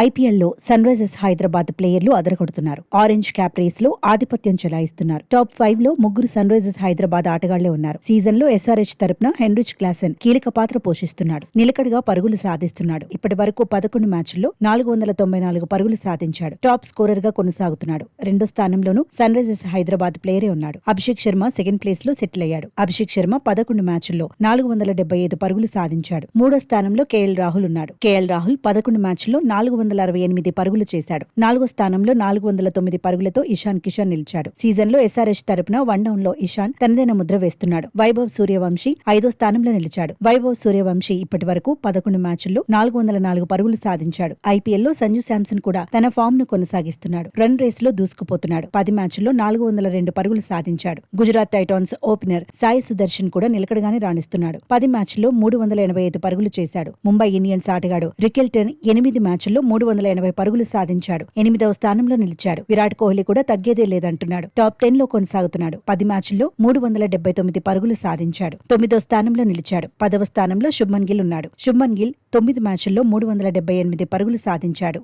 ఐపీఎల్లో sun Risers Hyderabad ప్లేయర్లు అదరగొడుతున్నారు. Orange cap race లో ఆధిపత్యం చెలాయిస్తున్నారు. టాప్ 5 లో ముగ్గురు సన్ రైజర్స్ హైదరాబాద్ ఆటగాళ్లే ఉన్నారు. సీజన్ లో ఎస్ఆర్హెచ్ తరపున హెన్రిచ్ క్లాసెన్ కీలక పాత్ర పోషిస్తున్నాడు. నిలకడగా పరుగులు సాధిస్తున్నాడు. ఇప్పటి వరకు 11 మ్యాచ్ల్లో 494 పరుగులు సాధించాడు. టాప్ స్కోరర్ గా కొనసాగుతున్నాడు. రెండో స్థానంలోనూ సన్ రైజర్స్ హైదరాబాద్ ప్లేయరే ఉన్నాడు. అభిషేక్ శర్మ సెకండ్ ప్లేస్ లో సెటిల్ అయ్యాడు. అభిషేక్ శర్మ 11 మ్యాచ్ల్లో 475 పరుగులు సాధించాడు. మూడో స్థానంలో కేఎల్ రాహుల్ ఉన్నాడు. కేఎల్ రాహుల్ 11 మ్యాచ్ల్లో 468 పరుగులు చేశాడు. నాలుగో స్థానంలో 409 పరుగులతో ఇషాన్ కిషన్ నిలిచాడు. సీజన్ లో ఎస్ఆర్హెచ్ తరపున వన్ డౌన్ లో ఇషాన్ తనదైన ముద్ర వేస్తున్నాడు. వైభవ్ సూర్యవంశీ 5వ స్థానంలో నిలిచాడు. వైభవ్ సూర్యవంశీ ఇప్పటి వరకు 11 మ్యాచ్ల్లో 404 పరుగులు సాధించాడు. ఐపీఎల్లో సంజు శాంసన్ కూడా తన ఫామ్ ను కొనసాగిస్తున్నాడు. రన్ రేస్ లో దూసుకుపోతున్నాడు. 10 మ్యాచ్ల్లో 402 పరుగులు సాధించాడు. గుజరాత్ టైటాన్స్ ఓపెనర్ సాయి సుదర్శన్ కూడా నిలకడగానే రాణిస్తున్నాడు. 10 మ్యాచ్ల్లో 385 పరుగులు చేశాడు. ముంబై ఇండియన్స్ ఆటగాడు రికెల్టన్ 8 మ్యాచ్ల్లో 380 పరుగులు సాధించాడు. 8వ స్థానంలో నిలిచాడు. విరాట్ కోహ్లీ కూడా తగ్గేదే లేదంటున్నాడు. టాప్ 10 లో కొనసాగుతున్నాడు. 10 మ్యాచ్ల్లో 379 పరుగులు సాధించాడు. 9వ స్థానంలో నిలిచాడు. 10వ స్థానంలో శుభ్మన్ గిల్ ఉన్నాడు. శుభ్మన్ గిల్ 9 మ్యాచ్ల్లో 378 పరుగులు సాధించాడు.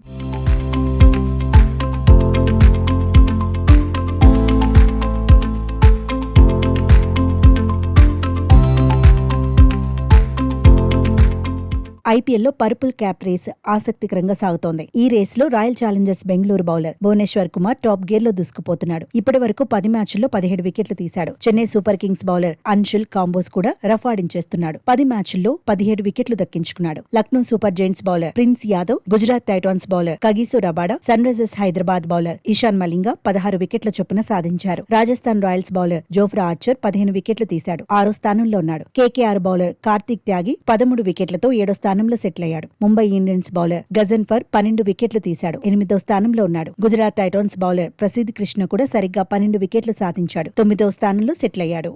ఐపీఎల్లో పర్పుల్ క్యాప్ రేస్ ఆసక్తికరంగా సాగుతోంది. ఈ రేస్ లో Royal Challengers Bengaluru bowler Bhuvneshwar Kumar top gear లో దూసుకుపోతున్నాడు. ఇప్పటి వరకు 10 మ్యాచ్ల్లో 17 వికెట్లు తీశాడు. Chennai Super Kings bowler Anshul Kamboj కూడా రఫ్ ఆడించేస్తున్నాడు. 10 మ్యాచ్ల్లో 17 వికెట్లు దక్కించుకున్నాడు. Lucknow Super Giants bowler Prince Yadav, Gujarat Titans bowler Kagiso Rabada, Sunrisers Hyderabad bowler Eshan Malinga 16 వికెట్ల చొప్పున సాధించారు. Rajasthan Royals bowler Jofra Archer 15 వికెట్లు తీశాడు. 6వ స్థానంలో ఉన్నాడు. కేకేఆర్ బౌలర్ కార్తీక్ త్యాగి 13 వికెట్లతో 7వ స్థానంలో సెటిల్ అయ్యాడు. ముంబై ఇండియన్స్ బౌలర్ గజన్ఫర్ 12 వికెట్లు తీశాడు. 8వ స్థానంలో ఉన్నాడు. గుజరాత్ టైటాన్స్ బౌలర్ ప్రసిద్ధ్ కృష్ణ కూడా సరిగ్గా 12 వికెట్లు సాధించాడు. 9వ స్థానంలో సెటిల్ అయ్యాడు.